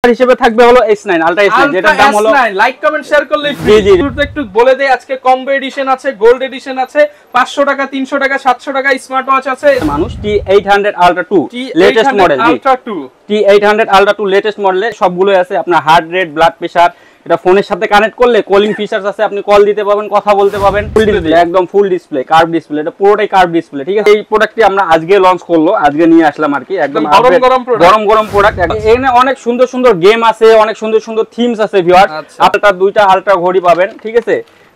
হিসেবে থাকবে হলো S9 আলট্রা S9 যেটার দাম হলো লাইক কমেন্ট শেয়ার করলেই ফ্রি। শুরুতে একটু বলে দেই আজকে কম্বো এডিশন আছে, গোল্ড এডিশন আছে, 500 টাকা 300 টাকা 700 টাকা স্মার্ট ওয়াচ আছে। মানুষ T800 Ultra 2 latest model, Ultra 2 T800 Ultra 2 latest মডেলে সবগুলো আছে। আপনার হার্ট রেট, ব্লাড প্রেসার, এটা ফোনের সাথে কানেক্ট করলে কলিং ফিচারস আছে, আপনি কল দিতে পারবেন, কথা বলতে পারবেন। ফুল ডিসপ্লে, একদম ফুল ডিসপ্লে, কার্ভ ডিসপ্লে, এটা পুরোটাই কার্ভ ডিসপ্লে, ঠিক আছে। এই প্রোডাক্টটি আমরা আজকে লঞ্চ করলো, আজকে নিয়ে আসলাম আর কি, একদম গরম প্রোডাক্ট। এখানে অনেক সুন্দর সুন্দর গেম আছে, অনেক সুন্দর সুন্দর থিমস আছে ভিউয়ার্স। আপনারা দুইটা আলট্রা ঘড়ি পাবেন, ঠিক আছে,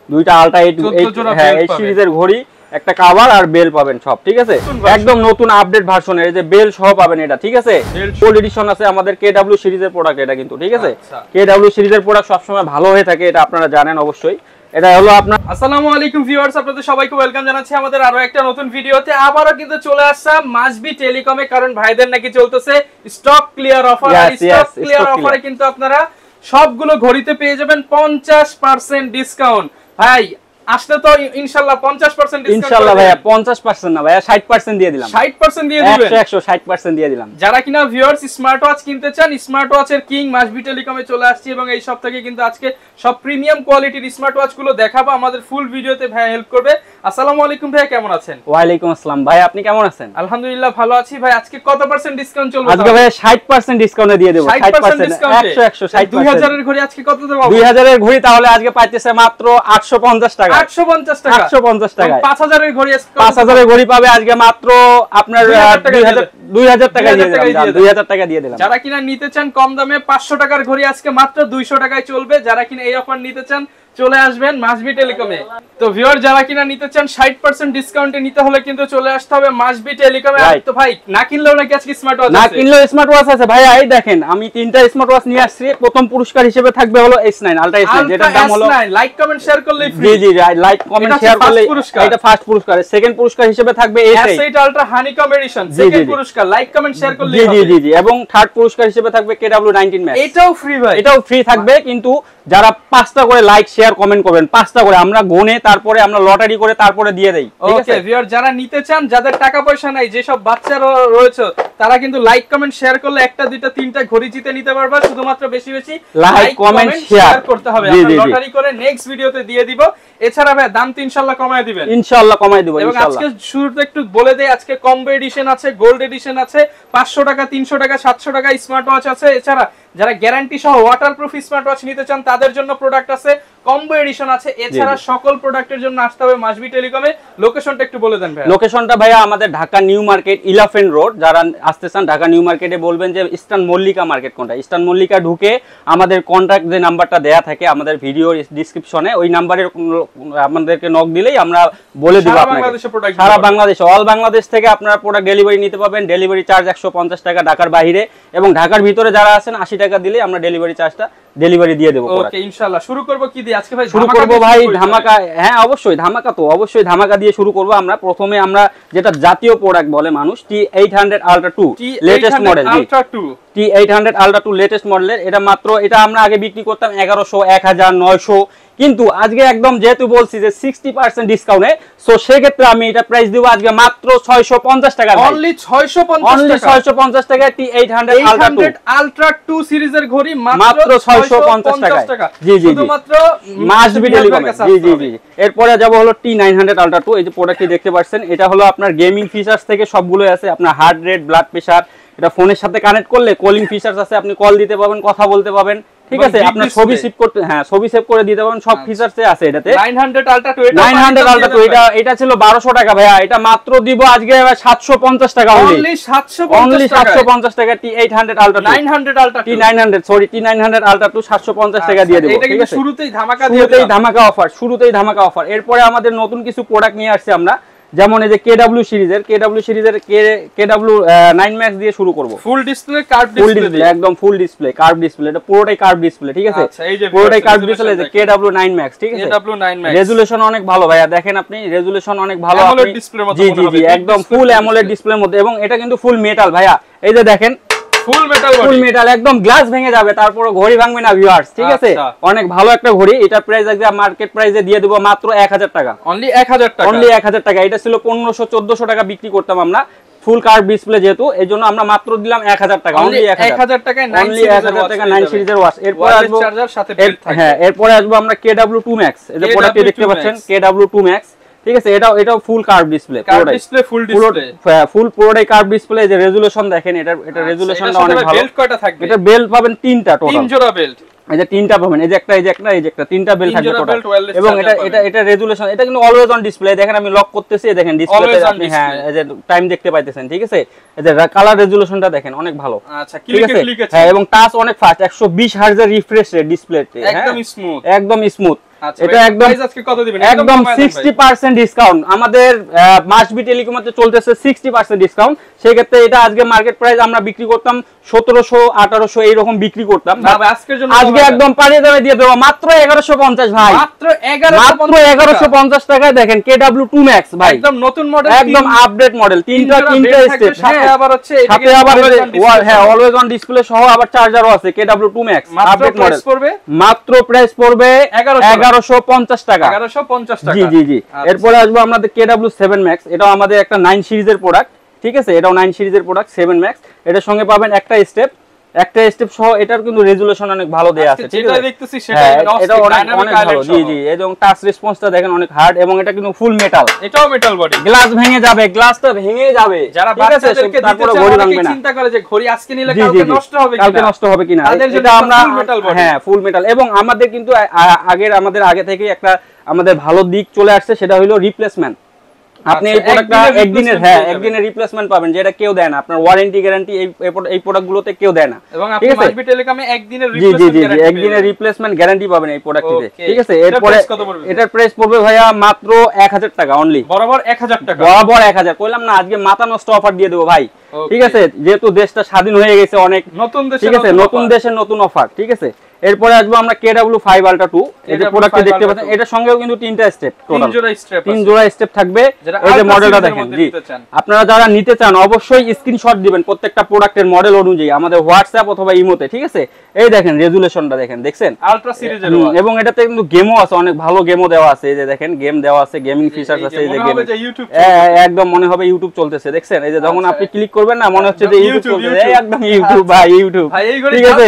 দুইটা আলট্রা 8 সিরিজের ঘড়ি, একটা কভার আর বেল পাবেন সব, ঠিক আছে, একদম নতুন আপডেট ভার্সনের, এই যে বেল সহ পাবেন এটা, ঠিক আছে। গোল্ড এডিশন আছে আমাদের KW সিরিজের প্রোডাক্ট এটা কিন্তু, ঠিক আছে। KW সিরিজের প্রোডাক্ট সবসময় ভালো হয়ে থাকে, এটা আপনারা জানেন অবশ্যই। এটা হলো আপনার আসসালামু আলাইকুম ভিউয়ার্স, আপনাদের সবাইকে ওয়েলকাম জানাচ্ছি আমাদের আরো একটা নতুন ভিডিওতে। আবারো কিন্তু চলে আসলাম মাসবি টেলিকমে, কারণ ভাইদের নাকি চলতেছে স্টক ক্লিয়ার অফার। আর স্টক ক্লিয়ার অফারে কিন্তু আপনারা সবগুলো ঘড়িতে পেয়ে যাবেন 50% ডিসকাউন্ট। ভাই আসলে তো ইনশাআল্লাহ 50% ডিসকাউন্ট, ইনশাআল্লাহ ভাইয়া 50% না ভাইয়া 60% দিয়ে দিলাম, 60% দিয়ে দিবেন, 160% দিয়ে দিলাম। যারা কিনা ভিউয়ার্স স্মার্ট ওয়াচ কিনতে চান, স্মার্ট ওয়াচের কিং মাসবি টেলিকমে চলে আসছে এবং এই সব থেকে কিন্তু আজকে সব প্রিমিয়াম কোয়ালিটির স্মার্ট ওয়াচ গুলো দেখাবো। আমাদের ফুল ভিডিওতে ভাই হেল্প করবে। আসসালামু আলাইকুম ভাই, কেমন আছেন? ওয়া আলাইকুম আসসালাম ভাই, আপনি কেমন আছেন? আলহামদুলিল্লাহ ভালো আছি ভাই। আজকে কত পার্সেন্ট ডিসকাউন্ট চলবে? আজকে ভাই 60% ডিসকাউন্টে দিয়ে দেব, 60% 100 2000 এর ঘড়ি আজকে কত দেব? 2000 এর ঘড়ি তাহলে আজকে পাইতেছে মাত্র 850 টাকা, 850 টাকা, 850 টাকা। 5000 এর ঘড়ি 5000 এর ঘড়ি পাবে আজকে মাত্র আপনার 2000 টাকা দিয়ে দিলাম, 2000 টাকা দিয়ে দিলাম। যারা কিনা নিতে চান কম দামে 500 টাকার ঘড়ি আজকে মাত্র 200 টাকায় চলবে। যারা কিনা এই অফার নিতে চান চলে আসবেন মাসবি টেলিকমে। তো ভিউয়ার যারা কিনা নিতে চান 60% ডিসকাউন্টে নিতে হলে কিন্তু চলে আসতে হবে মাসবি টেলিকমে। তো ভাই না কিনলেও নাকি আজকে স্মার্ট ওয়াচ আছে? না কিনলেও স্মার্ট ওয়াচ আছে ভাই। এই দেখেন আমি তিনটা স্মার্ট ওয়াচ নিয়ে আসছি। প্রথম পুরস্কার হিসেবে থাকবে হলো S9 আলট্রা S9 যেটার দাম হলো লাইক কমেন্ট শেয়ার করলেই ফ্রি। জি লাইক কমেন্ট শেয়ার করলে এটা ফার্স্ট পুরস্কার। সেকেন্ড পুরস্কার হিসেবে থাকবে S8 ultra honeycomb edition, second পুরস্কার লাইক কমেন্ট শেয়ার করলে জি এবং থার্ড পুরস্কার হিসেবে থাকবে KW19 ম্যাক্স। এটাও ফ্রি ভাই, এটাও ফ্রি থাকবে, কিন্তু যারা 5টা করে লাইক শেয়ার কমেন্ট করবেন, 5টা করে আমরা গুনে তারপরে আমরা লটারি করে তারপরে দিয়ে দেই, ঠিক আছে। ওকে ভিউয়ার যারা নিতে চান, যাদের টাকা পয়সা নাই, যে সব বাচ্চারা রয়েছে, তারা কিন্তু লাইক কমেন্ট শেয়ার করলে একটা দুইটা তিনটা ঘড়ি জিতে নিতে পারবা। শুধুমাত্র বেশি বেশি লাইক কমেন্ট শেয়ার করতে হবে, আমরা লটারি করে নেক্সট ভিডিওতে দিয়ে দিব। এছাড়া ভাই দাম তো ইনশাআল্লাহ কমায় দিবেন, ইনশাআল্লাহ কমায় দিব এবং আজকে শুরুতে একটু বলে দেই আজকে কম্বো এডিশন আছে, গোল্ড এডিশন আছে, 500 টাকা 300 টাকা 700 টাকা স্মার্ট ওয়াচ আছে। এছাড়া যারা গ্যারান্টি সহ ওয়াটারপ্রুফ স্মার্ট ওয়াচ নিতে চান তাদের জন্য প্রোডাক্ট আছে, কম্বো এডিশন আছে। এছাড়া সকল প্রোডাক্টের জন্য আসতে হবে মাসবি টেলিকমে। লোকেশনটা একটু বলে দেন ভাই। লোকেশনটা ভাইয়া আমাদের ঢাকা নিউ মার্কেট ইলাফেন্ট রোড। যারা আসতে চান ঢাকা নিউ মার্কেটে বলবেন যে ইস্টার্ন মল্লিকা মার্কেট কোনটা। ইস্টার্ন মল্লিকা ঢুকে আমাদের কন্টাক্ট যে নাম্বারটা দেয়া থাকে আমাদের ভিডিওর ডেসক্রিপশনে, ওই নাম্বারে আমাদেরকে নক দিলেই আমরা বলে দিব আপনাকে। সারা বাংলাদেশে, অল বাংলাদেশ থেকে আপনারা প্রোডাক্ট ডেলিভারি নিতে পারবেন। ডেলিভারি চার্জ 150 টাকা ঢাকার বাইরে, এবং ঢাকার ভিতরে যারা আছেন 80 টাকা দিলে আমরা ডেলিভারি চার্জটা ডেলিভারি দিয়ে দেব। ওকে ইনশাআল্লাহ। শুরু করব কি দিয়ে আজকে ভাই? শুরু করব ভাই ধামাকা। হ্যাঁ অবশ্যই ধামাকা, তো অবশ্যই ধামাকা দিয়ে শুরু করব আমরা। প্রথমে আমরা যেটা জাতীয় প্রোডাক্ট বলে মানুষ, T800 Ultra 2 latest model, T800 Ultra 2 latest মডেলের। এটা মাত্র, এটা আমরা আগে বিক্রি করতাম 1100, 1000, 900, কিন্তু আজকে একদম যেহেতু বলছি যে 60% ডিসকাউন্টে, সো সেক্ষেত্রে আমি এটা প্রাইস দিব আজকে মাত্র 650 টাকা। অনলি 650 টাকা T800 Ultra 2 সিরিজের ঘড়ি মাত্র 650 টাকা। জি শুধুমাত্র মাসবি টেলিকমে। জি এরপরে যাব হলো T900 Ultra 2। এই যে প্রোডাক্টটি দেখতে পাচ্ছেন, এটা হলো আপনার গেমিং ফিচারস থেকে সবগুলোই আছে। আপনার হার্ট রেট, ব্লাড প্রেসার, এটা ফোনের সাথে কানেক্ট করলে কলিং ফিচারস আছে, আপনি কল দিতে পারবেন, কথা বলতে পারবেন, ঠিক আছে। আপনার ছবি সেভ করতে, হ্যাঁ ছবি সেভ করে দিতে পারবেন, সব ফিচারসে আছে এটাতে। 900 Ultra 2 এটা ছিল 1200 টাকা ভাইয়া, এটা মাত্র দিব আজকে 750 টাকা। অনলি 750 টাকা T800 Ultra 2, 900 Ultra 2, T900 Ultra 2 750 টাকা দিয়ে দেব, ঠিক আছে। শুরুতেই ধামাকা অফার, শুরুতেই ধামাকা অফার। এরপরে আমাদের নতুন কিছু প্রোডাক্ট নিয়ে আসছে আমরা, যেমন এই যে KW সিরিজের KW9 ম্যাক্স দিয়ে শুরু করব। ফুল ডিসপ্লে, কার্ভ ডিসপ্লে, একদম ফুল ডিসপ্লে, কার্ভ ডিসপ্লে, এটা পুরোটাই কার্ভ ডিসপ্লে, ঠিক আছে। পুরোটাই কার্ভ ডিসপ্লে, যে KW9 ম্যাক্স, ঠিক আছে। KW9 ম্যাক্স রেজোলিউশন অনেক ভালো ভাইয়া, দেখেন আপনি রেজোলিউশন অনেক ভালো। জি একদম ফুল অ্যামোলেড ডিসপ্লের মধ্যে, এবং এটা কিন্তু ফুল মেটাল ভাইয়া। এই যে দেখেন ফুল মেটাল, একদম গ্লাস ভেঙে যাবে, তারপর ঘড়ি ভাঙবে না ভিউয়ার্স, ঠিক আছে। অনেক ভালো একটা ঘড়ি। এটা প্রাইস আজকে মার্কেট প্রাইসে দিয়ে দেব মাত্র 1000 টাকা। অনলি 1000 টাকা, অনলি 1000 টাকা। এটা ছিল 1500, 1400 টাকা বিক্রি করতাম আমরা, ফুল কার্ভ ডিসপ্লে যেহেতু এইজন্য আমরা মাত্র দিলাম 1000 টাকা, অনলি 1000 টাকায় 9 সিরিজের ওয়াচ। এরপর আসবো চার্জার সাথে বেল্ট থাকবে। হ্যাঁ, এরপর আসবো আমরা KW2 Max, এই যে প্রোডাক্টটি দেখতে পাচ্ছেন KW2 Max, ঠিক আছে। এটাও ফুল কার্ভ ডিসপ্লে, ফুল পুরোটাই কার্ভ ডিসপ্লে। যে রেজোলিউশন দেখেন, এটা রেজোলিউশনটা অনেক ভালো। বেল্ট কয়টা থাকবে? এটা বেল্ট পাবেন 3টা টোটাল, 3 জোড়া বেল্ট, এই যে 3টা পাবেন, এই যে একটা, এই যে একটা, এই যে একটা, 3টা বেল্ট থাকবে টোটাল। এবং এটা রেজোলিউশন, এটা কিন্তু অলওয়েজ অন ডিসপ্লে। দেখেন আমি লক করতেছি, দেখেন ডিসপ্লেতে আপনি হ্যাঁ এই যে টাইম দেখতে পাইতেছেন, ঠিক আছে। এই যে কালার রেজোলিউশনটা দেখেন অনেক ভালো। আচ্ছা, ক্লিক আছে হ্যাঁ, এবং টাচ অনেক ফাস্ট, 120 হার্টজের রিফ্রেশ রেট ডিসপ্লেতে, একদম স্মুথ, একদম স্মুথ। এটা একদম আজকে কত দিবেন? একদম 60% ডিসকাউন্ট আমাদের মাসবি টেলিকমতে চলতেছে 60% ডিসকাউন্ট। সেই ক্ষেত্রে এটা আজকে মার্কেট প্রাইস আমরা বিক্রি করতাম 1700 1800 এই রকম বিক্রি করতাম, আজকে একদম পানির দামে দিয়ে দেব মাত্র 1150 ভাই, মাত্র 1150 টাকায়। দেখেন KW2 Max ভাই, একদম নতুন মডেল, একদম আপডেট মডেল, তিনটা স্টেপ, সাথে আবার হচ্ছে সাথে আবার হ্যাঁ অলওয়েজ অন ডিসপ্লে সহ আবার চার্জারও আছে। KW2 Max আপডেট মডেল, মাত্র প্রাইস পড়বে 1150 টাকা, 1150 টাকা। জি জি জি। এরপরে আসবো আমাদের KW7 Max, এটাও আমাদের একটা 9 সিরিজের প্রোডাক্ট, ঠিক আছে। এটাও 9 সিরিজের প্রোডাক্ট 7 Max। এটার সঙ্গে পাবেন একটা স্টেপ সহ, এটার কিন্তু রেজোলিউশন অনেক ভালো দেয়া আছে, ঠিক আছে। যেটা দেখতেছি সেটা এটা অনেক ভালো, জি জি। এবং টাচ রেসপন্সটা দেখেন অনেক হার্ড, এবং এটা কিন্তু ফুল মেটাল, এটাও মেটাল বডি, গ্লাস ভেঙে যাবে, গ্লাসটা ভেঙে যাবে, যারা বাচ্চাদেরকে তারপরে ঘড়ি ভাঙবে না, চিন্তা করে যে ঘড়ি আজকে নিলে কালকে নষ্ট হবে কিনা, এটা আমরা হ্যাঁ ফুল মেটাল। এবং আমাদের কিন্তু আমাদের আগে থেকে একটা আমাদের ভালো দিক চলে আসছে, সেটা হলো রিপ্লেসমেন্ট। আপনি এই প্রোডাক্টটা একদিনের রিপ্লেসমেন্ট পাবেন, যেটা কেউ দেয় না। আপনার ওয়ারেন্টি গ্যারান্টি এই প্রোডাক্টগুলোতে কেউ দেয় না, এবং আপনি মাসবি টেলিকমে একদিনের রিপ্লেসমেন্ট গ্যারান্টি পাবেন এই প্রোডাক্টটিতে, ঠিক আছে। এরপরে এটার প্রাইস পড়বে ভাইয়া মাত্র 1000 টাকা অনলি, বরাবর 1000 টাকা, বরাবর 1000। কইলাম না আজকে মাথা নষ্ট অফার দিয়ে দেব ভাই, ঠিক আছে। যেহেতু দেশটা স্বাধীন হয়ে গেছে অনেক, নতুন দেশে, ঠিক আছে, নতুন দেশের নতুন অফার, ঠিক আছে। এরপরে আসবো আমরা KW5 Ultra 2, এই যে প্রোডাক্টটি দেখতে পাচ্ছেন, এটার সঙ্গেও কিন্তু 3টা স্টেপ টোটাল, 3 জোড়া স্টেপ থাকবে। এই যে মডেলটা দেখেন, জি, আপনারা যারা নিতে চান অবশ্যই স্ক্রিনশট দিবেন প্রত্যেকটা প্রোডাক্টের মডেল অনুযায়ী আমাদের হোয়াটসঅ্যাপ অথবা ইমোতে, ঠিক আছে। এই দেখেন রেজোলিউশনটা দেখছেন, আলট্রা সিরিজের, এবং এটাতে কিন্তু গেমও আছে, অনেক ভালো গেমও দেওয়া আছে। এই যে দেখেন গেম দেওয়া আছে, গেমিং ফিচারস আছে, এই যে গেম, একদম মনে হবে ইউটিউব চলতেছে, দেখছেন। এই যে যখন আপনি ক্লিক করবেন না মনে হচ্ছে যে ইউটিউব চলতেছে, একদম ইউটিউব ভাই, ইউটিউব, ঠিক আছে।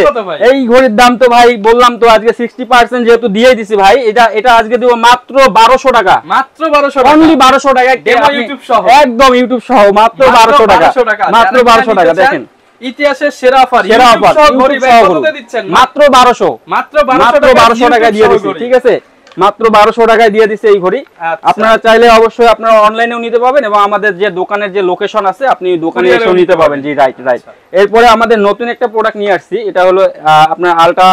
এই ঘড়ির দাম তো ভাই বললাম তো আজকে 60% যেহেতু দিয়ে দিছি ভাই, এটা আজকে দেব মাত্র 1200 টাকা, মাত্র 1200 টাকা, অনলি 1200 টাকা, ইউটিউব সহ, একদম ইউটিউব সহ, মাত্র 1200 টাকা, মাত্র 1200 টাকা। দেখেন ইতিহাসের সেরা অফার, ঘড়ি ভাই কত দিচ্ছেন? মাত্র 1200, মাত্র 1200 টাকা দিয়ে দিছি, ঠিক আছে। মাত্র 1200 টাকায় দিয়ে দিছে এই ঘড়ি। আপনারা চাইলে অবশ্যই আপনারা অনলাইনেও নিতে পাবেন, এবং আমাদের যে দোকানের যে লোকেশন আছে আপনি দোকানে এসেও নিতে পাবেন, জি রাইট। এরপরে আমাদের নতুন একটা প্রোডাক্ট নিয়ে আসছি, এটা হলো আপনার আলট্রা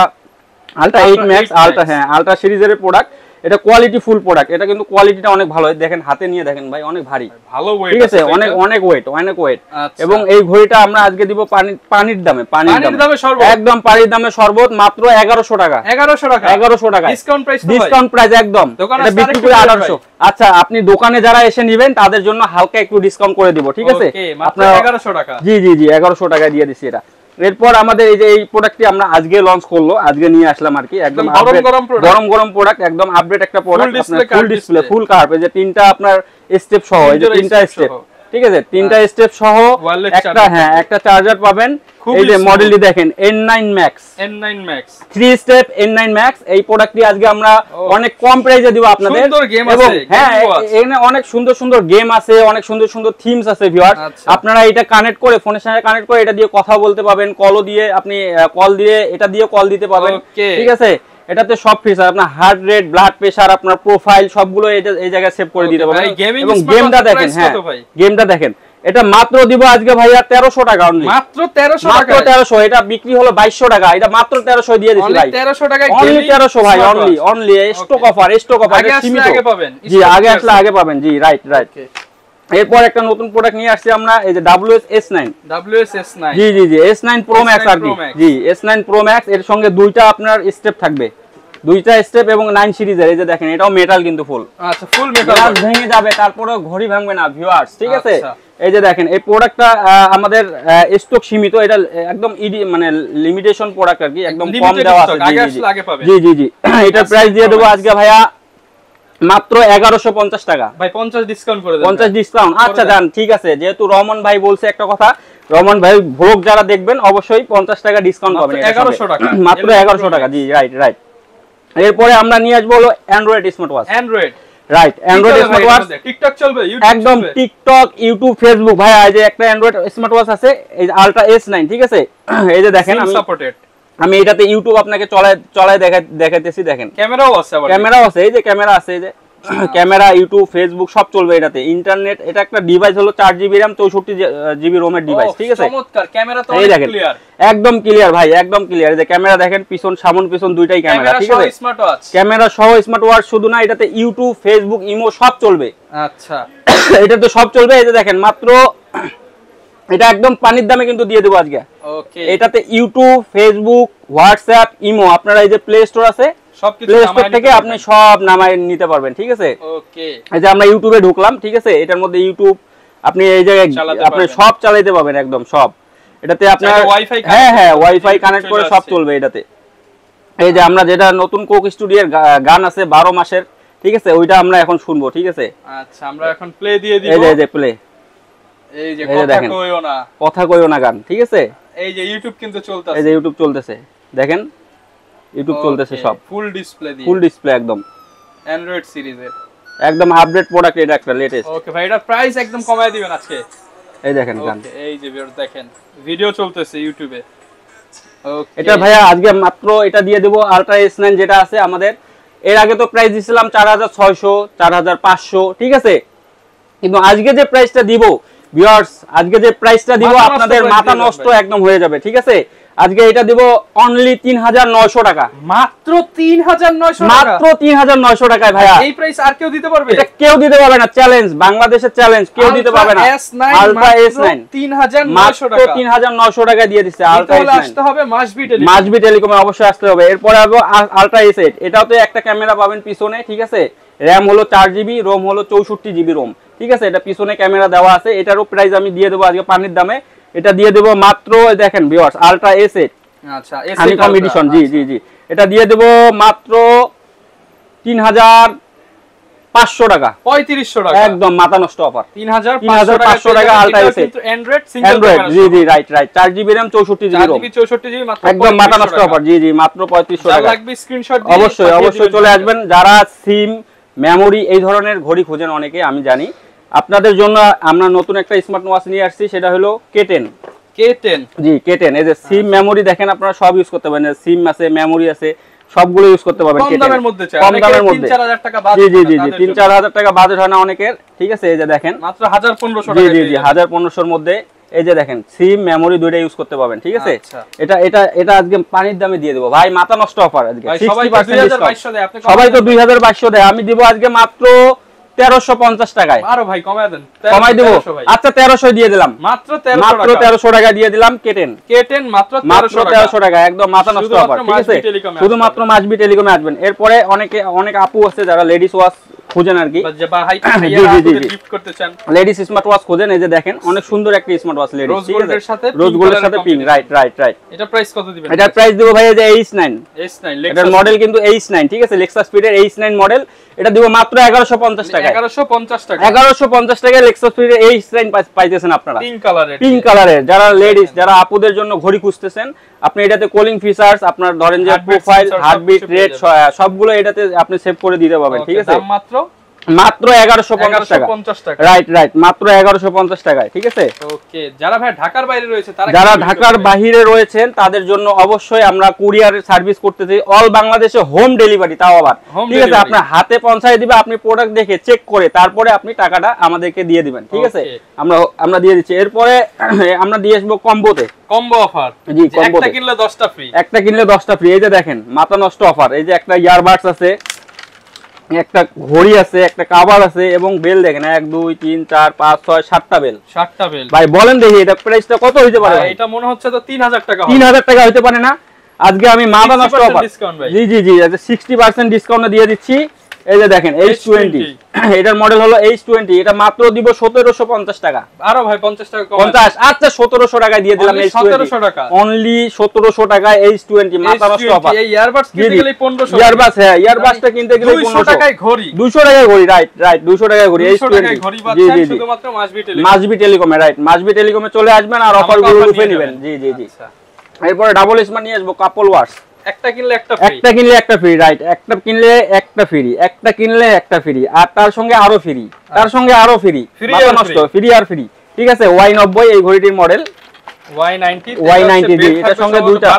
8 Max, আলট্রা সিরিজের প্রোডাক্ট। এটা কোয়ালিটি ফুল প্রোডাক্ট, এটা কিন্তু কোয়ালিটিটা অনেক ভালো। দেখেন হাতে নিয়ে দেখেন ভাই, অনেক ভারী, ভালো ওয়েট, ঠিক আছে, অনেক ওয়েট। এবং এই ঘড়িটা আমরা আজকে দিব পানির দামে, একদম পানির দামে শরবত, মাত্র 1100 টাকা, 1100 টাকা ডিসকাউন্ট প্রাইস একদম। এটা বিক্রি করে 1800। আচ্ছা, আপনি দোকানে যারা এসে নেবেন তাদের জন্য হালকা একটু ডিসকাউন্ট করে দিব, ঠিক আছে। আপনারা 1100 টাকা, জি 1100 টাকা দিয়ে দিছি এটা। এরপর আমাদের এই যে এই প্রোডাক্টটি আমরা আজকে লঞ্চ করলো, আজকে নিয়ে আসলাম আর কি, একদম গরম প্রোডাক্ট, একদম আপডেট একটা প্রোডাক্ট, আপনার ফুল ডিসপ্লে, ফুল কার্ভ, এই যে 3টা আপনার স্টেপ সহ, এই যে 3টা স্টেপ, ঠিক আছে, 3টা স্টেপ সহ একটা চার্জার পাবেন। এই যে মডেলটি দেখেন N9 Max, 3 step N9 Max। এই প্রোডাক্টটি আজকে আমরা অনেক কম প্রাইসে দিব আপনাদের, এবং এখানে অনেক সুন্দর গেম আছে, অনেক সুন্দর থিমস আছে ভিউয়ার। আপনারা এটা কানেক্ট করে, ফোনের সাথে কানেক্ট করে এটা দিয়ে কথা বলতে পাবেন, কলও দিয়ে আপনি এটা দিয়ে কল দিতে পাবেন, ঠিক আছে। এটাতে সব ফিচার, আপনার হার্ট রেট, ব্লাড প্রেসার, আপনার প্রোফাইল সবগুলো এই জায়গায় সেভ করে দিতে পারবেন। এবং গেমটা দেখেন, গেমটা দেখেন, এটা মাত্র দিব আজকে ভাইয়া 1300 টাকা অনলি, মাত্র 1300। এটা বিক্রি হলো 2200 টাকা, এটা মাত্র 1300 দিয়ে দিছি ভাই, 1300 টাকা, অনলি 1300 ভাই, অনলি স্টক অফার, সীমিত, জি আগে আসলে আগে পাবেন, জি রাইট। এরপর একটা নতুন প্রোডাক্ট নিয়ে আসছি আমরা, এই যে WS-S9, জি S9 Pro Max আর কি, জি S9 Pro Max। এর সঙ্গে দুইটা আপনার স্টেপ থাকবে, 2টা স্টেপ, এবং 9 সিরিজের। এই যে দেখেন এটাও মেটাল কিন্তু ফুল, আচ্ছা ফুল মেটাল, গ্লাস ভেঙে যাবে তারপরেও ঘড়ি ভাঙবে না ভিউয়ার্স, ঠিক আছে। এই যে দেখেন এই প্রোডাক্টটা আমাদের স্টক সীমিত, এটা একদম মানে লিমিটেশন প্রোডাক্ট আর কি, একদম কম দেওয়া আছে, জি। এটার প্রাইস দিয়ে দেবো আজকে ভাইয়া মাত্র 1150 টাকা ভাই 50 ডিসকাউন্ট করে দেন 50 ডিসকাউন্ট আচ্ছা জান ঠিক আছে যেহেতু রহমান ভাই বলছে একটা কথা রহমান ভাই ব্লগ যারা দেখবেন অবশ্যই 50 টাকা ডিসকাউন্ট পাবেন 1100 টাকা মাত্র 1100 টাকা জি রাইট এরপরে আমরা নিয়ে আসবো হলো Android smart watch right Android smart watch TikTok চলবে ইউটিউব একদম টিকটক ইউটিউব ফেসবুক ভাই এই যে একটা অ্যান্ড্রয়েড স্মার্ট ওয়াচ আছে এই আলট্রা S9 ঠিক আছে এই যে দেখেন আমি এটাতে ইউটিউব আপনাকে চলায় দেখাইতেছি দেখেন ক্যামেরাও আছে আবার ক্যামেরাও আছে এই যে ক্যামেরা আছে এই যে ক্যামেরা ইউটিউব ফেসবুক সব চলবে এটাতে ইন্টারনেট এটা একটা ডিভাইস হলো 4GB RAM 64GB ROM এর ডিভাইস ঠিক আছে চমৎকার ক্যামেরা তো অনেক ক্লিয়ার একদম ক্লিয়ার ভাই একদম ক্লিয়ার এই যে ক্যামেরা দেখেন পিছন সামন পিছন দুইটাই ক্যামেরা ঠিক আছে স্মার্ট ওয়াচ ক্যামেরা সহ স্মার্ট ওয়াচ শুধু না এটাতে ইউটিউব ফেসবুক ইমো সব চলবে আচ্ছা এটাতে সব চলবে এই যে দেখেন মাত্র এটা একদম পানির দামে কিন্তু দিয়ে দেব আজকে ওকে এটাতে ইউটিউব ফেসবুক হোয়াটসঅ্যাপ ইমো আপনারা এই যে প্লে স্টোর আছে প্লে স্টোর থেকে আপনি সব নামায় নিতে পারবেন ঠিক আছে ওকে এই যে আমরা ইউটিউবে ঢুকলাম ঠিক আছে এটার মধ্যে ইউটিউব আপনি এই জায়গায় আপনি সব চালাতে পারবেন একদম সব এটাতে আপনার হ্যাঁ ওয়াইফাই কানেক্ট করে সব চলবে এটাতে এই যে আমরা যেটা নতুন কোক স্টুডিওর গান আছে 12 মাসের ঠিক আছে ওইটা আমরা এখন শুনবো ঠিক আছে আচ্ছা আমরা এখন প্লে দিয়ে দিব এই যে প্লে এই যে কথা কইও না গান ঠিক আছে এই যে ইউটিউব কিন্তু চলতেছে এই যে ইউটিউব চলতেছে দেখেন ইউটিউব চলতেছে সব ফুল ডিসপ্লে একদম অ্যান্ড্রয়েড সিরিজের একদম আপডেট প্রোডাক্ট এটা একটা লেটেস্ট ওকে ভাই এটা প্রাইস একদম কমায় দিবেন আজকে এই দেখেন গান এই যে ভিউয়ার দেখেন ভিডিও চলতেছে ইউটিউবে ওকে এটা ভাইয়া আজকে মাত্র এটা দিয়ে দেব আলট্রা S9 যেটা আছে আমাদের এর আগে তো প্রাইস দিছিলাম 4600 4500 ঠিক আছে কিন্তু আজকে যে প্রাইসটা দিব ভিউয়ার্স আজকে যে প্রাইসটা দিব আপনাদের মাথা নষ্ট একদম হয়ে যাবে ঠিক আছে আজকে এটা দিব অনলি 3900 টাকা মাত্র 3900 টাকা মাত্র 3900 টাকায় ভাইয়া এই প্রাইস আর কেউ দিতে পারবে এটা কেউ দিতে পারবে না চ্যালেঞ্জ বাংলাদেশের চ্যালেঞ্জ কেউ দিতে পারবে না আলট্রা S9 3900 টাকা 3900 টাকা দিয়ে দিছে আলট্রা S9 আসতে হবে মাসবি টেলিকমে অবশ্যই আসতে হবে এরপর আসবো আলট্রা S8 এটাও তো একটা ক্যামেরা পাবেন পিছনে ঠিক আছে RAM হলো 4GB ROM হলো 64GB ROM ঠিক আছে এটা পিছনে ক্যামেরা দেওয়া আছে এটারও প্রাইস আমি দিয়ে দেব আজকে পানির দামে এটা দিয়ে দেব মাত্র দেখেন ভিউয়ার্স আলট্রা S8 আচ্ছা হানিকম এডিশন জি এটা দিয়ে দেব মাত্র 3500 টাকা 3500 টাকা একদম মাথা নষ্ট অফার 3500 টাকা আলট্রা S8 কিন্তু অ্যান্ড্রয়েড সিঙ্গেল অ্যান্ড্রয়েড জি right 4GB RAM 64GB ROM 64GB মাত্র একদম মাথা নষ্ট অফার জি মাত্র 3500 টাকা লাগবে স্ক্রিনশট দিয়ে অবশ্যই চলে আসবেন যারা সিম মেমোরি এই ধরনের ঘড়ি খোঁজেন অনেকে আমি জানি আপনাদের জন্য আমরা নতুন একটা স্মার্ট ওয়াচ নিয়ে আসছি সেটা হলো K10 জি K10 এই যে সিম মেমোরি দেখেন আপনারা সব ইউজ করতে পারেন সিম আছে মেমোরি আছে সবগুলো ইউজ করতে পারবেন কম দামের মধ্যে চাই কম দামের মধ্যে 3000 টাকা বাজেট জি 3000 টাকা বাজেট হয় না অনেকের ঠিক আছে এই যে দেখেন মাত্র 1500 টাকা জি 1500 এর মধ্যে এই যে দেখেন সিম মেমোরি দুইটা ইউজ করতে পারবেন ঠিক আছে এটা আজকে পানির দামে দিয়ে দেব ভাই মাথা নষ্ট অফার আজকে 60% দেয় আপনি সবাই তো 2200 দেয় আমি দিব আজকে মাত্র 1350 টাকায় আরো ভাই কমায় দেন কমাই দেব আচ্ছা 1300 দিয়ে দিলাম মাত্র 1300 টাকা দিয়ে দিলাম K10 মাত্র 1300 টাকা একদম মাথা নষ্ট অফার ঠিক আছে শুধুমাত্র মাসবি টেলিকমে আসবেন এরপরে অনেক আপু আছে যারা লেডিস ওয়াচ খোঁজেন আর কি গিফট করতে চান লেডিস স্মার্ট ওয়াচ খোঁজেন এই যে দেখেন অনেক সুন্দর একটা স্মার্ট ওয়াচ লেডিস ঠিক আছে রোজ গোল্ডের সাথে পিঙ্ক রাইট এটা প্রাইস কত দিবেন এটা প্রাইস দেব ভাই এই যে S9 এটার মডেল কিন্তু S9 ঠিক আছে লেক্সাস স্পিডের S9 মডেল এটা দিব মাত্র 1150 টাকা 1150 টাকায় লেক্সাস স্পিডের S9 পাইতেছেন আপনারা পিঙ্ক কালারের যারা লেডিস যারা আপুদের জন্য ঘড়ি খুঁজতেছেন আপনি এটাতে কলিং ফিচারস আপনার ধরেন যে প্রোফাইল হার্টবিট রেট সবগুলো এটাতে আপনি সেভ করে দিতে পারবেন ঠিক আছে মাত্র 1150 টাকা রাইট মাত্র 1150 টাকায় ঠিক আছে ওকে যারা ভাই ঢাকার বাইরে রয়েছে যারা ঢাকার বাইরে রয়েছেন তাদের জন্য অবশ্যই আমরা কুরিয়ারের সার্ভিস করতেছি অল বাংলাদেশে হোম ডেলিভারি তাও আবার ঠিক আছে আপনার হাতে পৌঁছায় দিবে আপনি প্রোডাক্ট দেখে চেক করে তারপরে আপনি টাকাটা আমাদেরকে দিয়ে দিবেন ঠিক আছে আমরা দিয়ে দিচ্ছি এরপরে আমরা দিয়ে আসবো কম্বো অফার জি কম্বো একটা কিনলে 10টা ফ্রি এই যে দেখেন মাথা নষ্ট অফার এই যে একটা ইয়ারবাডস আছে একটা ঘড়ি আছে একটা কভার আছে এবং বেল দেখেন 1 2 3 4 5 6 7টা বেল ভাই বলেন দেখি এটা প্রাইসটা কত হইতে পারে ভাই এটা মনে হচ্ছে তো 3000 টাকা 3000 টাকা হইতে পারে না আজকে আমি মাথা নষ্ট অফার জি 60% ডিসকাউন্ট দিয়ে দিচ্ছি এই যে দেখেন H20 এটার মডেল হলো H20, এটা মাত্র দিব 1750 টাকা। আরো ভাই 50 টাকা কম। 50, আচ্ছা 1700 টাকায় দিয়ে দিলাম H20, 1700 টাকা অনলি 1700 টাকায় H20 মাথা নষ্ট অফার। এই ইয়ারবাডস কিনতে গেলে 1500, ইয়ারবাডস, হ্যাঁ ইয়ারবাডসটা কিনতে গেলে 200 টাকায় ঘড়ি, 200 টাকায় ঘড়ি, রাইট 200 টাকায় ঘড়ি H20 জি জি শুধুমাত্র মাসবি টেলিকমে, রাইট মাসবি টেলিকমে চলে আসবেন আর অফারগুলো লুফে নেবেন। জি জি জি। এরপরে ডাবল স্মার্ট নিয়ে আসবো কাপল ওয়াশ, একটা কিনলে একটা ফ্রি, একটা কিনলে একটা ফ্রি, রাইট একটা কিনলে একটা ফ্রি, একটা কিনলে একটা ফ্রি, আর তার সঙ্গে আরো ফ্রি, তার সঙ্গে আরো ফ্রি, মাথা নষ্ট ফ্রি আর ফ্রি। ঠিক আছে, Y90 এই ঘড়িটির মডেল, Y90 জি, এটার সঙ্গে দুইটা,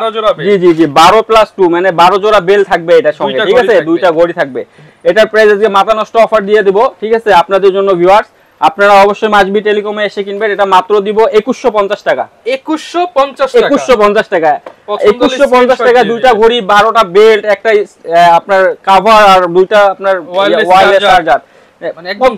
জি জি জি 12+2 মানে 12 জোড়া বেল থাকবে এটার সঙ্গে। ঠিক আছে, দুইটা ঘড়ি থাকবে। এটার প্রাইস আজকে মাথা নষ্ট অফার দিয়ে দেব। ঠিক আছে, আপনাদের জন্য ভিউয়ার্স, আপনারা অবশ্যই মাসবি টেলিকমে এসে কিনবেন। এটা মাত্র দিব 2150 টাকা। 2150 টাকা, 2150 টাকা দুইটা ঘড়ি, 12টা বেল্ট, একটা আপনার কভার আর দুইটা আপনার ওয়্যারলেস চার্জার। মানে একদম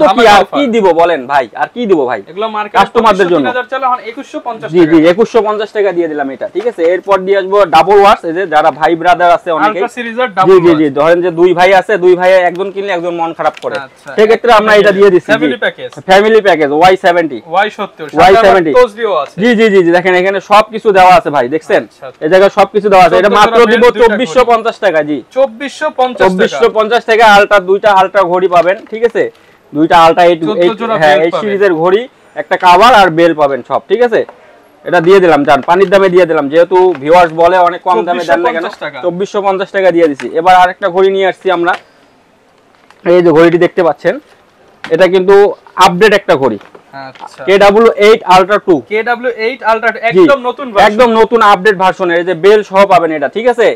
কি দিব বলেন ভাই, আর কি দিব ভাই এগুলো মার্কেট কাস্টমারদের জন্য? 3000 চলে, এখন 2150 টাকা। জি জি 2150 টাকা দিয়ে দিলাম এটা। ঠিক আছে, এরপর দিয়ে আসবো ডাবল ওয়াশ, এই যে যারা ভাই ব্রাদার আছে অনেকেই, আলট্রা সিরিজের ডাবল ওয়াশ, জি জি ধরেন যে দুই ভাই আছে, দুই ভাই একজন কিনলে একজন মন খারাপ করে, সেই ক্ষেত্রে আমরা এটা দিয়ে দিচ্ছি ফ্যামিলি প্যাকেজ Y70 Y70 জি জি জি দেখেন এখানে সবকিছু দেওয়া আছে ভাই, দেখছেন এই জায়গায় সবকিছু দেওয়া আছে। এটা মাত্র দিব 2450 টাকা। জি 2450 টাকা আলট্রা, দুইটা আলট্রা ঘড়ি পাবেন। ঠিক আছে, দুইটা আলট্রা এই সিরিজের ঘড়ি, একটা কভার আর বেল পাবেন সব। ঠিক আছে, এটা দিয়ে দিলাম, জান পানির দামে দিয়ে দিলাম, যেহেতু ভিউয়ার্স বলে অনেক কম দামে দেন না কেন, 2450 টাকা দিয়ে দিছি। এবার আরেকটা ঘড়ি নিয়ে আসছি আমরা, এই যে ঘড়িটি দেখতে পাচ্ছেন, এটা কিন্তু আপডেট একটা ঘড়ি, আচ্ছা KW8 Ultra 2, KW8 Ultra 2 একদম নতুন ভার্সন, একদম নতুন আপডেট ভার্সনের, এই যে বেল সহ পাবেন এটা। ঠিক আছে,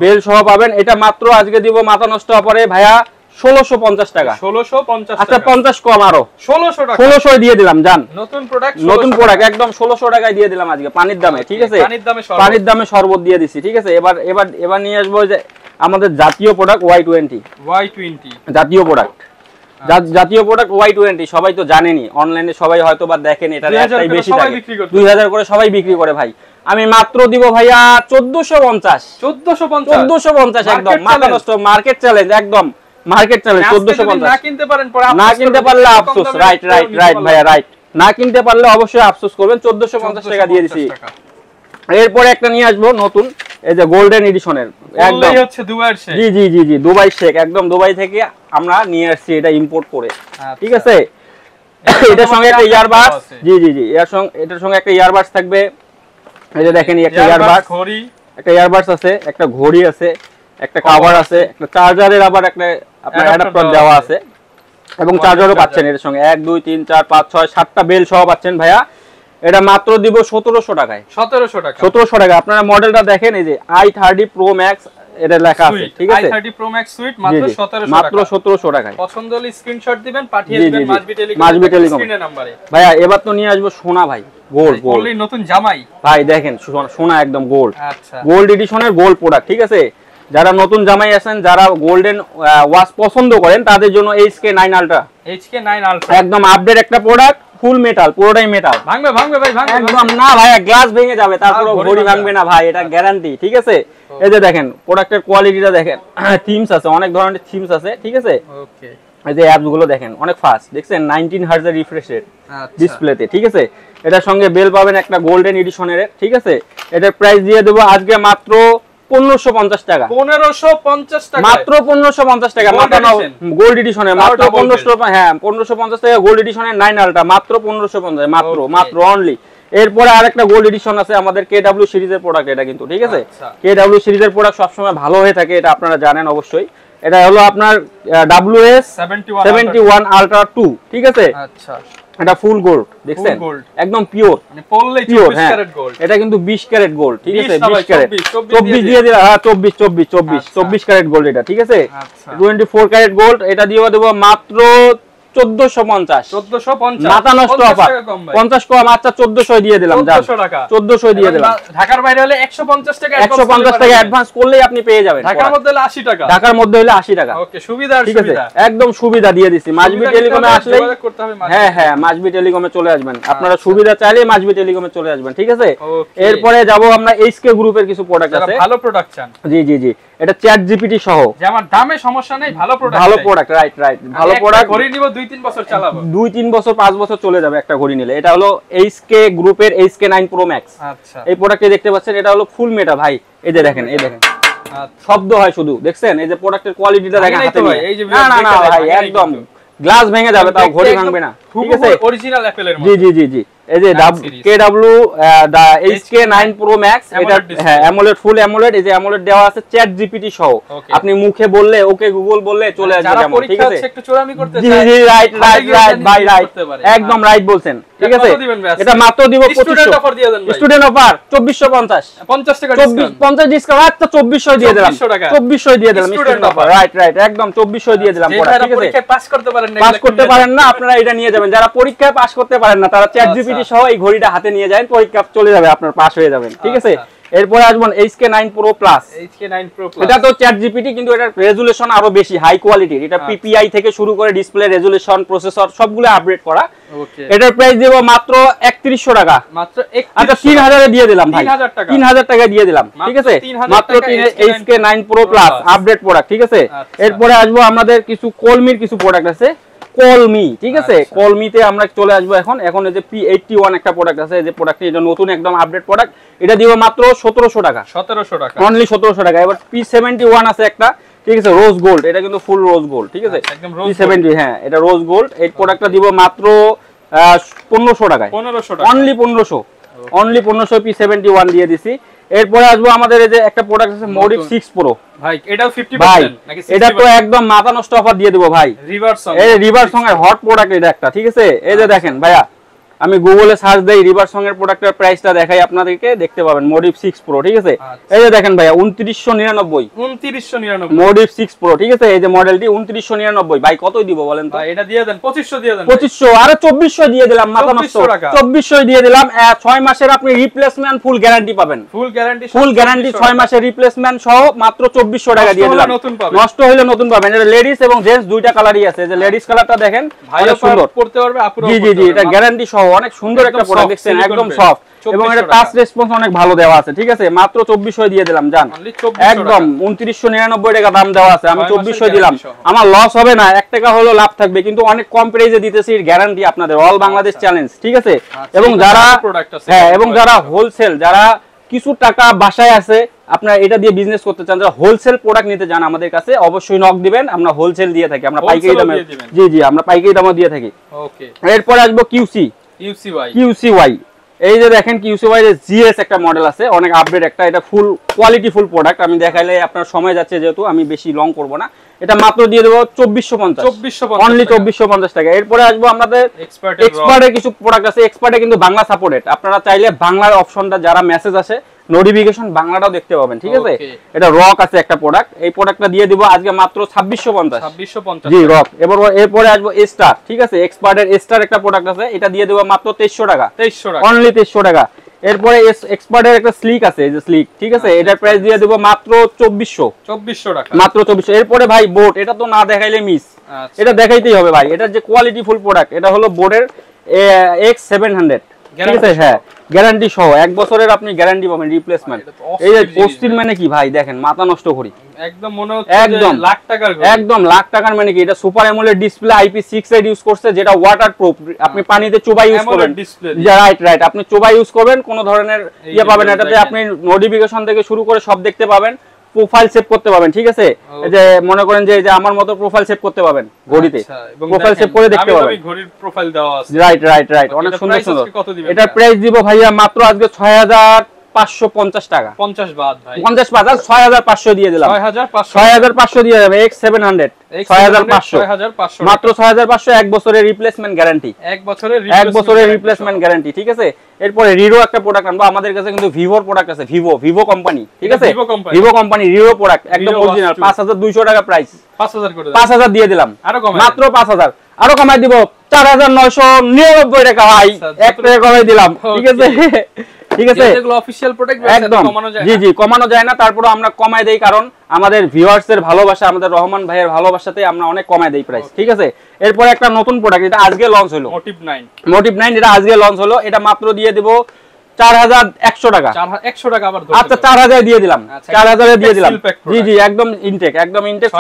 বেল সহ পাবেন। এটা মাত্র আজকে দিব মাথা নষ্ট অফারে ভাইয়া 1650 টাকা। 1650 টাকা, আচ্ছা 50 কম, আরো 1600 টাকা, 1600 দিয়ে দিলাম জান। নতুন প্রোডাক্ট, নতুন প্রোডাক্ট একদম 1600 টাকায় দিয়ে দিলাম আজকে পানির দামে। ঠিক আছে, পানির দামে শরবত দিয়ে দিছি। ঠিক আছে, এবার নিয়ে আসবো যে আমাদের জাতীয় প্রোডাক্ট Y20 জাতীয় প্রোডাক্ট, জাতীয় প্রোডাক্ট Y20 সবাই তো জানেনই, অনলাইনে সবাই হয়তো বা দেখেন, এটা রেটটাই বেশি থাকে, 2000 করে সবাই বিক্রি করে ভাই। আমি মাত্র দিব ভাইয়া 1450 একদম মাথা নষ্ট, মার্কেট চ্যালেঞ্জ, একদম মার্কেট চ্যালেঞ্জ 1450। না কিনতে পারলে আফসোস, রাইট ভাইয়া, রাইট না কিনতে পারলে অবশ্যই আফসোস করবেন। 1450 টাকা দিয়ে দিছি। এরপরে একটা নিয়ে আসবো নতুন, এই যে গোল্ডেন এডিশনের, একদম হচ্ছে দুবাইয়ের শেখ, জি জি জি জি দুবাই শেখ, একদম দুবাই থেকে আমরা নিয়ে আসছি এটা ইম্পোর্ট করে। ঠিক আছে, এটার সঙ্গে একটা ইয়ারবাডস, জি জি জি এটার সঙ্গে একটা ইয়ারবাডস থাকবে। এই যে দেখেন একটা ইয়ারবাডস, একটা ইয়ারবাডস আছে, একটা ঘড়ি আছে, একটা কভার আছে, একটা চার্জারের আবার একটা আপনার অ্যাডাপ্টার দেওয়া আছে, এবং চার্জারও পাচ্ছেন এর সঙ্গে। 1 2 3 4 5 6 7টা বেল সহ পাচ্ছেন ভাইয়া। এটা মাত্র দিব 1700 টাকায়। 1700 টাকা। আপনারা মডেলটা দেখেন, এই যে i30 Pro Max এটা লেখা আছে। ঠিক আছে, i30 Pro Max সুইট মাত্র 1700 টাকা, মাত্র 1700 টাকায়। পছন্দ হলে স্ক্রিনশট দিবেন, পাঠিয়ে দিবেন মাসবি টেলিকম স্ক্রিনের নম্বরে। ভাইয়া এবার তো নিয়ে আসবো সোনা ভাই, গোল্ড নতুন জামাই ভাই, দেখেন সোনা একদম গোল্ড, আচ্ছা গোল্ড এডিশনের গোল্ড প্রোডাক্ট। ঠিক আছে, যারা নতুন জামাই আছেন, যারা গোল্ডেন ওয়াচ পছন্দ করেন, তাদের জন্য HK9 Ultra, একদম আপডেট একটা প্রোডাক্ট, ফুল মেটাল, পুরোটাই মেটাল। ভাঙবে ভাই, একদম না ভাই, গ্লাস ভেঙে যাবে, তারপরে ঘড়ি ভাঙবে না ভাই, এটা গ্যারান্টি। ঠিক আছে, এই যে দেখেন প্রোডাক্টের কোয়ালিটিটা দেখেন, থিমস আছে, অনেক ধরনের থিমস আছে। ঠিক আছে, ওকে এই যে অ্যাপস গুলো দেখেন অনেক ফাস্ট, দেখছেন 19 হার্জ এর রিফ্রেশ রেট ডিসপ্লেতে। ঠিক আছে, এটার সঙ্গে বেল পাবেন একটা গোল্ডেন এডিশনের। ঠিক আছে, এটার প্রাইস দিয়ে দেবো আজকে মাত্র 1550 টাকা। 1550 টাকা, মাত্র 1550 টাকা, গোল্ড এডিশনের মাত্র 1500, হ্যাঁ 1550 টাকা গোল্ড এডিশনের 9 আলট্রা, মাত্র 1550, মাত্র অনলি। এরপরে আরেকটা গোল্ড এডিশন আছে আমাদের KW সিরিজের প্রোডাক্ট, এটা কিন্তু ঠিক আছে, KW সিরিজের প্রোডাক্ট সবসময় ভালো হয়ে থাকে, এটা আপনারা জানেন অবশ্যই। এটা হলো আপনার WS71 Ultra 2। ঠিক আছে, আচ্ছা এটা ফুল গোল্ড, দেখছেন একদম পিওর, মানে পড়লেই 24 ক্যারেট গোল্ড। এটা কিন্তু 20 ক্যারেট গোল্ড। ঠিক আছে, 20 ক্যারেট, 24 দিয়ে দিলা, হ্যাঁ 24 ক্যারেট গোল্ড এটা। ঠিক আছে, 24 ক্যারেট গোল্ড। এটা দিয়ে দেব মাত্র 1450 মাথা নষ্ট অফার 50 কম আচ্ছা 1400 দিয়ে দিলাম 1400 দিয়ে দিলাম ঢাকার বাইরে হলে 150 টাকা 150 টাকা অ্যাডভান্স করলেই আপনি পেয়ে যাবেন ঢাকার মধ্যে হলে 80 টাকা ঢাকার মধ্যে হলে 80 টাকা ওকে সুবিধার সুবিধা একদম সুবিধা দিয়ে দিছি মাসবি টেলিকমে আসলে হ্যাঁ মাসবি টেলিকমে চলে আসবেন আপনারা সুবিধা চাইলে মাসবি টেলিকমে চলে আসবেন ঠিক আছে এরপরে যাব আমরা এইচকে গ্রুপের কিছু প্রোডাক্ট আছে ভালো প্রোডাক্ট চান জি এটা চ্যাট জিপিটি সহ যে আমার দামে সমস্যা নেই ভালো প্রোডাক্ট রাইট ভালো প্রোডাক্ট ঘড়ি নিব 2-3 বছর চালাবো 2-3 বছর 5 বছর চলে যাবে একটা ঘড়ি নিলে এটা হলো এইচকে গ্রুপের এইচকে 9 প্রো ম্যাক্স আচ্ছা এই প্রোডাক্টটি দেখতে পাচ্ছেন এটা হলো ফুল মেটা ভাই এই যে দেখেন শব্দ হয় শুধু দেখছেন এই যে প্রোডাক্টের কোয়ালিটিটা দেখেন হাতে না ভাই একদম গ্লাস ভেঙে যাবে তাও ঘড়ি ভাঙবে না ঠিক আছে অরিজিনাল অ্যাপলের মতো জি এই যে কেডব্লিউ দা HK9 Pro Max এটা হ্যাঁ অ্যামোলেড ফুল অ্যামোলেড এই যে অ্যামোলেড দেওয়া আছে চ্যাট জিপিটি সহ আপনি মুখে বললে ওকে গুগল বললে চলে আসবে যেমন ঠিক আছে একটু চোরামি করতে জি রাইট ভাই রাইট একদম রাইট বলছেন ঠিক আছে এটা মাত্র দিব 2500 স্টুডেন্ট অফার 2450 50 টাকা 50 ডিসকাউন্ট আচ্ছা 2400 দিয়ে দিলাম 2400 দিয়ে দিলাম স্টুডেন্ট অফার রাইট একদম 2400 দিয়ে দিলাম ঠিক আছে পরীক্ষায় পাস করতে পারেন না আপনারা এটা নিয়ে যাবেন যারা পরীক্ষায় পাস করতে পারেন না তারা চ্যাট জিপিটি সহ এই ঘড়িটা হাতে নিয়ে যাবেন পরীক্ষা চলে যাবে আপনার পাস হয়ে যাবেন ঠিক আছে এরপরে আসবেন HK9 Pro Plus এটা তো চ্যাট জিপিটি কিন্তু এটার রেজুলেশন আরো বেশি হাই কোয়ালিটির এটা PPI থেকে শুরু করে ডিসপ্লে রেজুলেশন প্রসেসর সবগুলো আপডেট করা এটার প্রাইস দেব মাত্র 3100 টাকা মাত্র আচ্ছা 3000 এ দিয়ে দিলাম ভাই 3000 টাকা দিয়ে দিলাম ঠিক আছে মাত্র HK9 Pro Plus update product ঠিক আছে এরপরে আসবো আমাদের কিছু কলমির কিছু প্রোডাক্ট আছে কলমি ঠিক আছে কলমিতে আমরা চলে আসবো এখন এই যে P81 একটা প্রোডাক্ট আছে এই যে প্রোডাক্টটি এটা নতুন একদম আপডেট প্রোডাক্ট এটা দিব মাত্র 1700 টাকা অনলি 1700 টাকা এবার P71 আছে একটা ঠিক আছে রোজ গোল্ড এটা কিন্তু ফুল রোজ গোল্ড ঠিক আছে P70 হ্যাঁ এটা রোজ গোল্ড এই প্রোডাক্টটা দিব মাত্র 1500 টাকায় অনলি 1500 P71 দিয়ে দিছি এরপরে আসবো আমাদের এই যে একটা প্রোডাক্ট আছে Modif 6 Pro ভাই এটাও 50% নাকি এটা তো একদম মাথা নষ্ট অফার দিয়ে দেব ভাই রিভার্স সং এর হট প্রোডাক্ট এটা একটা ঠিক আছে এই যে দেখেন ভাইয়া আমি গুগলে সার্চ দেই রিভার্স সং এর প্রোডাক্টের প্রাইসটা দেখাই আপনাদেরকে দেখতে পাবেন Modif 6 Pro ঠিক আছে এই যে দেখেন ভাইয়া 2999 Modif 6 Pro ঠিক আছে এই যে মডেলটি 2999 ভাই কতই দিব বলেন তো এটা দিয়ে দেন 2500 দিয়ে দেন 2500 আরে 2400 দিয়ে দিলাম মাথা নষ্ট 2400 দিয়ে দিলাম 6 মাসের আপনি রিপ্লেসমেন্ট ফুল গ্যারান্টি পাবেন ফুল গ্যারান্টি 6 মাসের রিপ্লেসমেন্ট সহ মাত্র 2400 টাকা দিয়ে দিলাম নষ্ট হইলে নতুন পাবেন এটা লেডিস এবং জেন্টস দুইটা কালারই আছে যে লেডিস কালারটা দেখেন অনেক সুন্দর পড়তে পারবে আপুরা জি এটা গ্যারান্টি সহ অনেক সুন্দর একটা প্রোডাক্ট দেখছেন একদম সফট এবং এটা টাচ রেসপন্স অনেক ভালো দেওয়া আছে ঠিক আছে মাত্র 2400 দিয়ে দিলাম জান একদম 2999 টাকা দাম দেওয়া আছে আমি 2400 দিলাম আমার লস হবে না 1 টাকা হলো লাভ থাকবে কিন্তু অনেক কম প্রাইসে দিতেছি এর গ্যারান্টি আপনাদের অল বাংলাদেশ চ্যালেঞ্জ ঠিক আছে এবং যারা হ্যাঁ এবং যারা হোলসেল যারা কিছু টাকা বাসায় আছে আপনারা এটা দিয়ে বিজনেস করতে চান যারা হোলসেল প্রোডাক্ট নিতে চান আমাদের কাছে অবশ্যই নক দিবেন আমরা হোলসেল দিয়ে থাকি আমরা পাইকারি দামে জি আমরা পাইকারি দামে দিয়ে থাকি ওকে এরপর আসবো QCY এই যে দেখেন QCY এর GS একটা মডেল আছে অনেক আপডেট একটা এটা ফুল কোয়ালিটি ফুল প্রোডাক্ট আমি দেখাইলে আপনার সময় যাচ্ছে যেহেতু আমি বেশি লং করব না এটা মাত্র দিয়ে দেব 2450 অনলি 2450 টাকা এরপরে আসবো আমাদের এক্সপার্টের কিছু প্রোডাক্ট আছে এক্সপার্টে কিন্তু বাংলা সাপোর্টেড আপনারা চাইলে বাংলার অপশনটা যারা মেসেজ আসে নোটিফিকেশন বাংলাটাও দেখতে পাবেন ঠিক আছে এটা রক আছে একটা প্রোডাক্ট এই প্রোডাক্টটা দিয়ে দিব আজকে মাত্র 2650 জি রক এরপরে আসবো স্টার ঠিক আছে এক্সপার্টের স্টার একটা প্রোডাক্ট আছে এটা দিয়ে দেব মাত্র 2300 টাকা অনলি 2300 টাকা এরপরে এক্সপার্টের একটা স্লিক আছে এই যে স্লিক ঠিক আছে এটার প্রাইস দিয়ে দেব মাত্র 2400 টাকা মাত্র 2400 এরপরে ভাই বোট এটা তো না দেখাইলে মিস এটা দেখাইতেই হবে ভাই এটার যে কোয়ালিটি ফুল প্রোডাক্ট এটা হলো বোটের X700 ঠিক আছে হ্যাঁ গ্যারান্টি সহ 1 বছরের আপনি গ্যারান্টি পাবেন রিপ্লেসমেন্ট এই যে পোস্টিল মানে কি ভাই দেখেন মাথা নষ্ট করি একদম মনে হচ্ছে যে লাখ টাকার ঘড়ি একদম লাখ টাকার মানে কি এটা super AMOLED display IP68 use করছে যেটা ওয়াটারপ্রুফ আপনি পানিতে চুবাই ইউজ করবেন রাইট আপনি চুবাই ইউজ করবেন কোনো ধরনের ইয়ে পাবেন এটাতে আপনি নোটিফিকেশন থেকে শুরু করে সব দেখতে পাবেন প্রোফাইল সেভ করতে পারবেন ঠিক আছে এই যে মনে করেন যে আমার মতো প্রোফাইল সেভ করতে পারবেন ঘড়িতে প্রোফাইল সেভ করে দেখতে পারবেন আমি ঘড়ির প্রোফাইল দেওয়া আছে রাইট অনেক সুন্দর এটার প্রাইস দিব ভাইয়া মাত্র আজকে 550 টাকা, 50 বাদ ভাই, 50 বাদ, 6500 দিয়ে দিলাম, 6500 দিয়ে যাবে X700, 6500 মাত্র 6500, 1 বছরের রিপ্লেসমেন্ট গ্যারান্টি, 1 বছরের রিপ্লেসমেন্ট গ্যারান্টি, ঠিক আছে। এরপরে রিরো একটা প্রোডাক্ট আনবো, আমাদের কাছে কিন্তু ভিভোর প্রোডাক্ট আছে, ভিভো কোম্পানি, ঠিক আছে, ভিভো কোম্পানি রিরো প্রোডাক্ট একদম অরিজিনাল, 5200 টাকা প্রাইস, 5000 করে 5000 দিয়ে দিলাম, আরো কমাই, মাত্র 5000, আরো কমাই দিব 4999 টাকা ভাই, এক টাকা কমাই দিলাম, ঠিক আছে, ঠিক আছে। এগুলো অফিশিয়াল প্রোডাক্ট, একদম কমানো যায়, জি কমানো যায় না, তারপরে আমরা কমাই দেই কারণ আমাদের ভিউয়ার্স এর ভালোবাসা, আমাদের রহমান ভাইয়ের ভালোবাসাতে আমরা অনেক কমাই দেই প্রাইস, ঠিক আছে। এরপর একটা নতুন প্রোডাক্ট, এটা আজকে লঞ্চ হলো, মোটিভ 9, এটা আজকে লঞ্চ হলো, এটা মাত্র দিয়ে দেব 4100 টাকা, 100 টাকা আবার, আচ্ছা 4000 দিয়ে দিলাম, 4000 দিয়ে দিলাম, জি একদম ইনটেক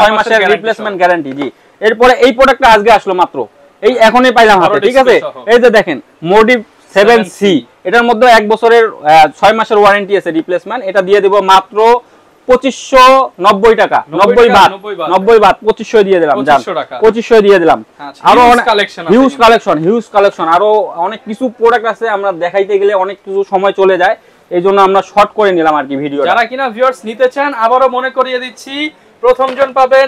6 মাসের রিপ্লেসমেন্ট গ্যারান্টি, জি। এরপরে এই প্রোডাক্টটা আজকে আসলো মাত্র, এই এখনই পাইলাম হাতে, ঠিক আছে। এই যে দেখেন মোটিভ 7C, এটার মধ্যে 1 বছরের 6 মাসের ওয়ারেন্টি আছে রিপ্লেসমেন্ট, এটা দিয়ে দেব মাত্র 2590 টাকা, 90 বাদ 2500 দিয়ে দিলাম, জান 2500 দিয়ে দিলাম। আরো হিউজ কালেকশন, আরো অনেক কিছু প্রোডাক্ট আছে, আমরা দেখাইতে গেলে অনেক কিছু সময় চলে যায়, এই জন্য আমরা শর্ট করে নিলাম আর কি ভিডিও। যারা কিনা ভিউয়ার্স নিতে চান, আবারও মনে করিয়ে দিচ্ছি, প্রথম জন পাবেন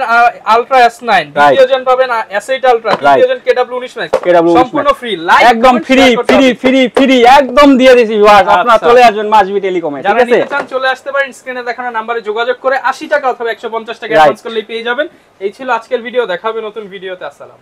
আলট্রা S9, দ্বিতীয় জন পাবেন S8 আলট্রা, তৃতীয় জন KW19 Max, সম্পূর্ণ ফ্রি, লাইভ একদম ফ্রি একদম দিয়ে দিছি ভিউয়ার্স, আপনারা চলে আসবেন মাসবি টেলিকমে, ঠিক আছে। যারা নিতে চান চলে আসতে পারেন, স্ক্রিনে দেখানো নম্বরে যোগাযোগ করে 80 টাকা অথবা 150 টাকা অ্যাডভান্স করলেই পেয়ে যাবেন। এই ছিল আজকের ভিডিও, দেখা হবে নতুন ভিডিওতে, আসসালাম।